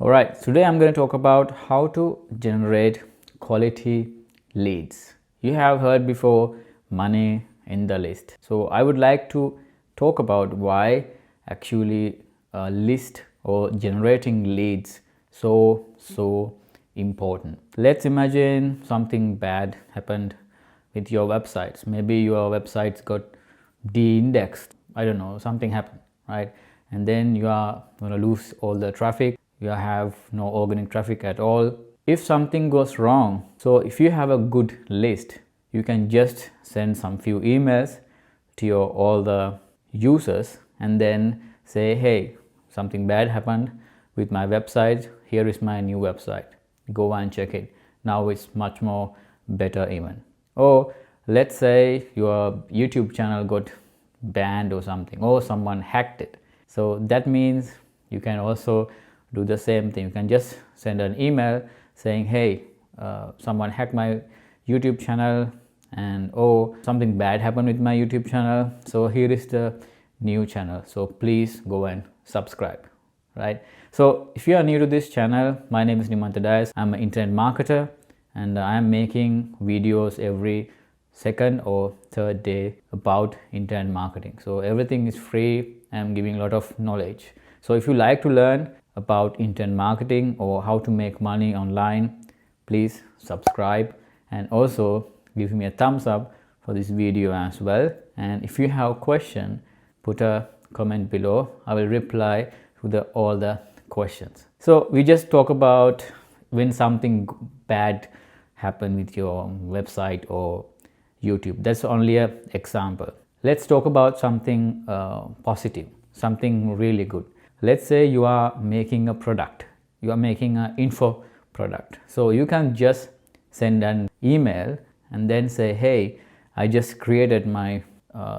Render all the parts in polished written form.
Alright, today I'm going to talk about how to generate quality leads. You have heard before money in the list. So I would like to talk about why actually a list or generating leads so important. Let's imagine something bad happened with your websites. Maybe your websites got de-indexed. I don't know, something happened, right? And then you are going to lose all the traffic. You have no organic traffic at all. If something goes wrong, so if you have a good list, you can just send some few emails to your all the users and then say, hey, something bad happened with my website. Here is my new website. Go and check it. Now it's much more better even. Or let's say your YouTube channel got banned or something, or someone hacked it. So that means you can also do the same thing. You can just send an email saying, hey, someone hacked my YouTube channel, and oh, something bad happened with my YouTube channel. So here is the new channel. So please go and subscribe, right? So if you are new to this channel, my name is Nimantha Dias. I'm an internet marketer and I am making videos every second or third day about internet marketing. So everything is free. I'm giving a lot of knowledge. So if you like to learn about internet marketing or how to make money online, please subscribe and also give me a thumbs up for this video as well. And if you have a question, put a comment below. I will reply to all the questions. So we just talk about when something bad happened with your website or YouTube. That's only an example. Let's talk about something positive, something really good. Let's say you are making a product, you are making an info product. So you can just send an email and then say, hey, I just created my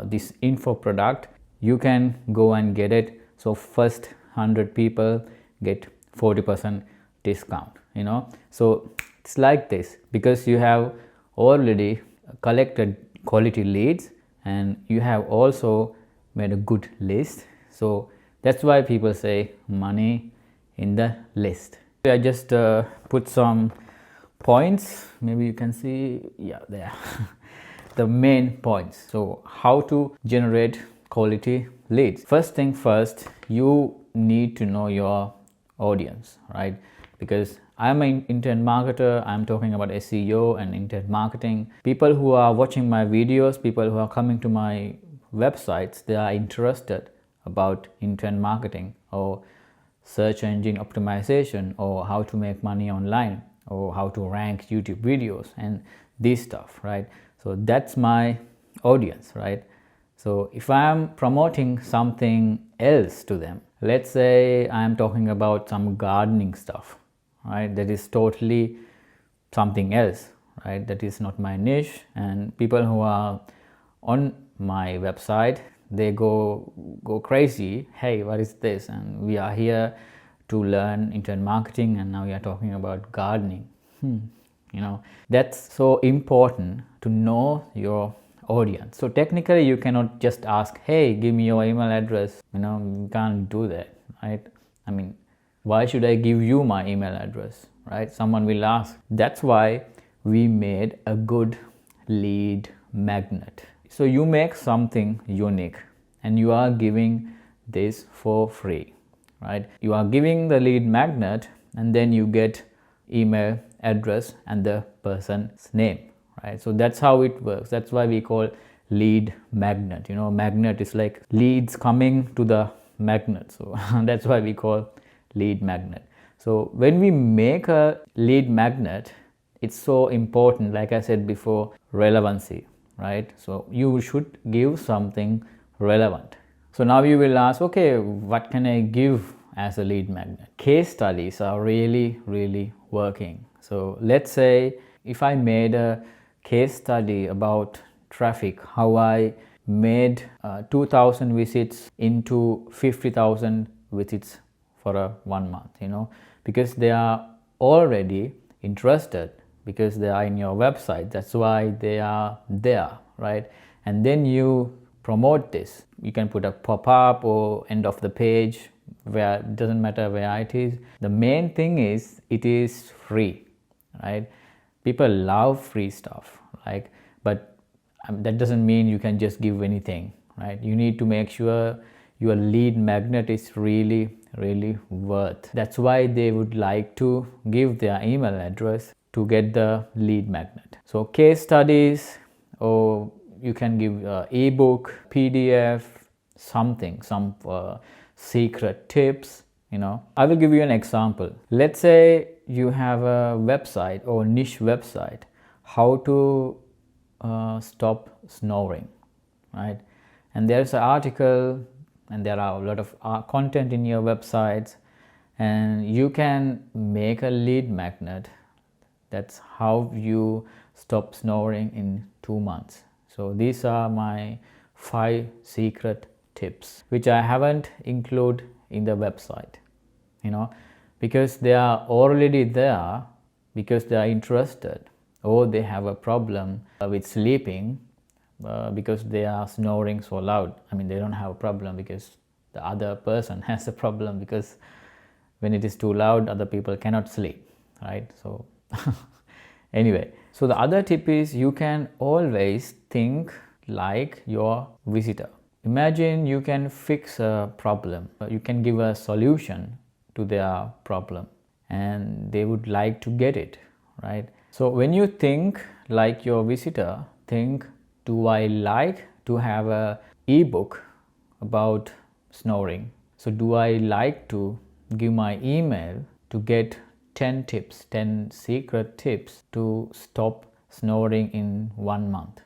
this info product. You can go and get it. So first 100 people get 40% discount, So it's like this because you have already collected quality leads and you have also made a good list. So that's why people say money in the list. I just put some points. Maybe you can see, yeah, there. The main points. So how to generate quality leads. First thing first, you need to know your audience, right? Because I'm an internet marketer. I'm talking about SEO and internet marketing. People who are watching my videos, people who are coming to my websites, they are interested about internet marketing or search engine optimization or how to make money online or how to rank YouTube videos and this stuff, right? So that's my audience, right? So if I'm promoting something else to them, let's say I'm talking about some gardening stuff, right? That is totally something else, right? That is not my niche, and people who are on my website, they go crazy. Hey, what is this? And we are here to learn internet marketing and now we are talking about gardening. That's so important to know your audience. So technically you cannot just ask, hey, give me your email address. You can't do that, right? I mean, why should I give you my email address, right? Someone will ask. That's why we made a good lead magnet. So you make something unique and you are giving this for free, right? You are giving the lead magnet and then you get email address and the person's name, right? So that's how it works. That's why we call lead magnet. Magnet is like leads coming to the magnet. So that's why we call lead magnet. So when we make a lead magnet, it's so important, like I said before, relevancy, right? So you should give something relevant. So now you will ask, okay, what can I give as a lead magnet? Case studies are really working. So let's say if I made a case study about traffic, how I made 2,000 visits into 50,000 visits for 1 month, because they are already interested, because they are in your website. That's why they are there, right? And then you promote this. You can put a pop-up or end of the page where it doesn't matter where it is. The main thing is it is free, right? People love free stuff, like, but that doesn't mean you can just give anything, right? You need to make sure your lead magnet is really worth. That's why they would like to give their email address to get the lead magnet. So case studies, or you can give ebook, PDF, something, some secret tips. I will give you an example. Let's say you have a website or niche website, how to stop snoring, right? And there's an article, and there are a lot of content in your websites, and you can make a lead magnet. That's how you stop snoring in 2 months. So these are my 5 secret tips, which I haven't included in the website, because they are already there, because they are interested, or they have a problem with sleeping because they are snoring so loud. I mean, they don't have a problem because the other person has a problem, because when it is too loud, other people cannot sleep, right? So anyway, so the other tip is you can always think like your visitor. Imagine you can fix a problem, you can give a solution to their problem, and they would like to get it, right? So when you think like your visitor, think, do I like to have a ebook about snoring? So do I like to give my email to get 10 tips, 10 secret tips to stop snoring in 1 month?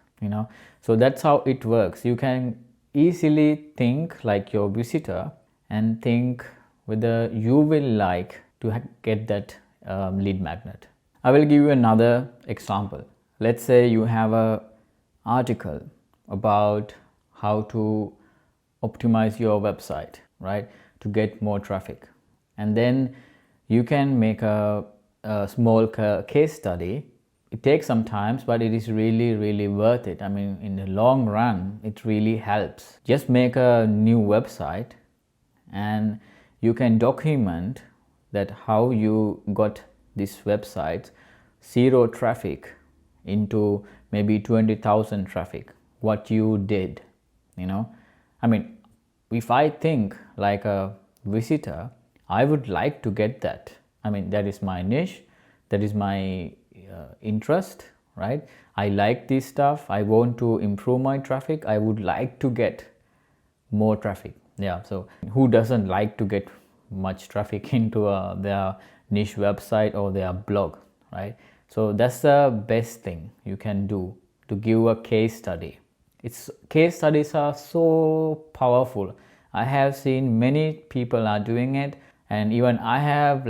So that's how it works. You can easily think like your visitor and think whether you will like to get that lead magnet. I will give you another example. Let's say you have an article about how to optimize your website, right, to get more traffic. And then you can make a small case study. It takes some time, but it is really worth it. I mean, in the long run, it really helps. Just make a new website, and you can document that how you got this website 0 traffic into maybe 20,000 traffic, what you did. I mean, if I think like a visitor, I would like to get that. I mean, that is my niche, that is my interest, right? I like this stuff. I want to improve my traffic. I would like to get more traffic. Yeah, so who doesn't like to get much traffic into their niche website or their blog, right? So that's the best thing you can do, to give a case study. Case studies are so powerful. I have seen many people are doing it, and even I have,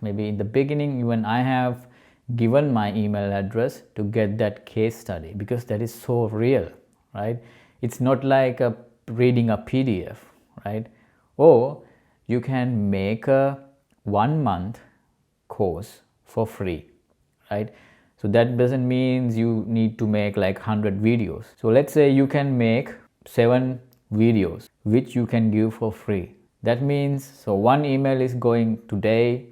maybe in the beginning, even I have given my email address to get that case study, because that is so real, right? It's not like reading a PDF, right? Or you can make a 1 month course for free, right? So that doesn't mean you need to make like 100 videos. So let's say you can make 7 videos which you can give for free. That means, so one email is going today,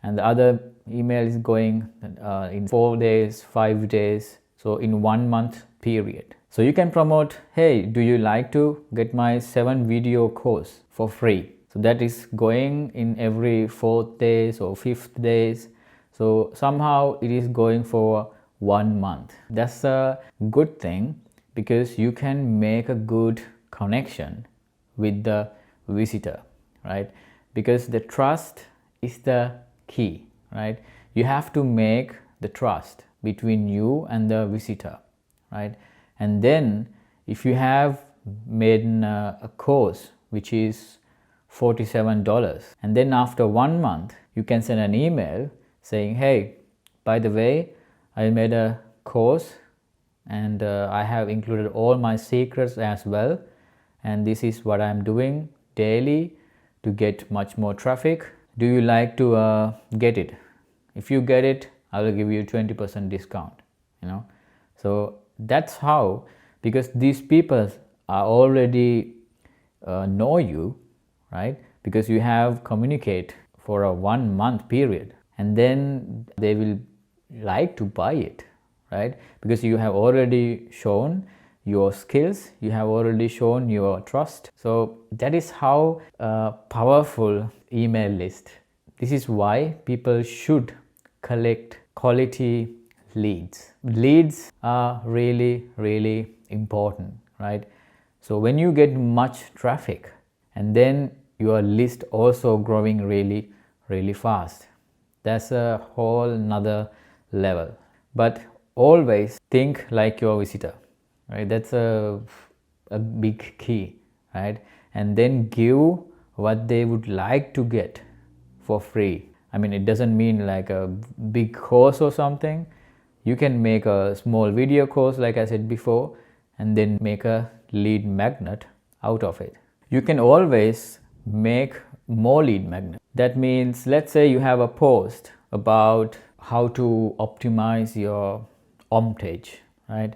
and the other email is going in 4 days, 5 days, so in 1 month period. So you can promote, hey, do you like to get my 7 video course for free? So that is going in every 4th days or 5th days. So somehow it is going for 1 month. That's a good thing, because you can make a good connection with the visitor, right? Because the trust is the key, right? You have to make the trust between you and the visitor, right? And then if you have made a course which is $47, and then after 1 month you can send an email saying, hey, by the way, I made a course, and I have included all my secrets as well, and this is what I'm doing daily to get much more traffic. Do you like to get it? If you get it, I will give you 20% discount. So that's how, because these people are already know you, right? because you have communicate for a 1 month period, and then they will like to buy it, right? Because you have already shown your skills, you have already shown your trust. So that is how powerful email list. This is why people should collect quality leads. Leads are really important, right? So when you get much traffic, and then your list also growing really fast, that's a whole nother level. But always think like your visitor, right? That's a big key, right? And then give what they would like to get for free. I mean, it doesn't mean like a big course or something. You can make a small video course, like I said before, and then make a lead magnet out of it. You can always make more lead magnets. That means, let's say you have a post about how to optimize your homepage, right?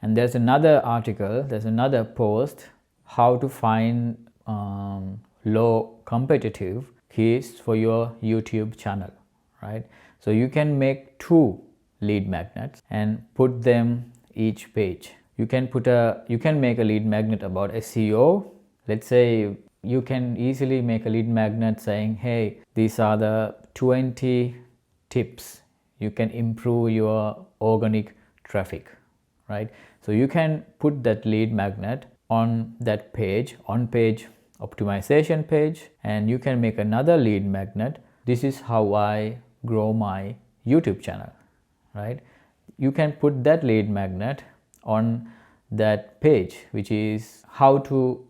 And there's another article, there's another post, how to find low competitive keys for your YouTube channel, right? So you can make 2 lead magnets and put them each page. You can make a lead magnet about SEO. Let's say you can easily make a lead magnet saying, hey, these are the 20 tips you can improve your organic traffic, right? So you can put that lead magnet on that page, on page optimization page, and you can make another lead magnet. This is how I grow my YouTube channel, right? You can put that lead magnet on that page, which is how to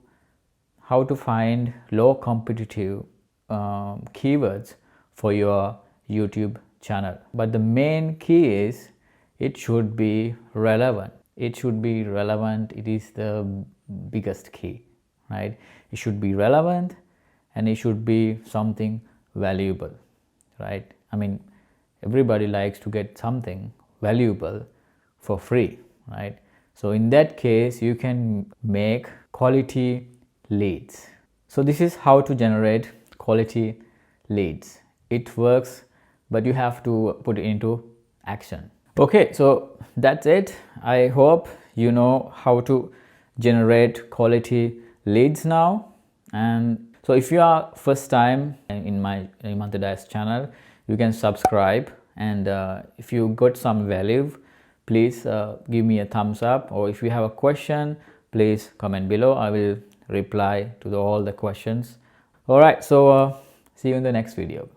find low competitive keywords for your YouTube channel. But the main key is it should be relevant. It should be relevant. It is the biggest key, right? It should be relevant, and it should be something valuable, right? I mean, everybody likes to get something valuable for free, right? So in that case, you can make quality leads. So this is how to generate quality leads. It works, but you have to put it into action. Okay, so that's it. I hope you know how to generate quality leads now. And so if you are first time in my Hemantha Dias channel, you can subscribe, and if you got some value, please give me a thumbs up, or if you have a question, please comment below. I will reply to all the questions. All right, so see you in the next video.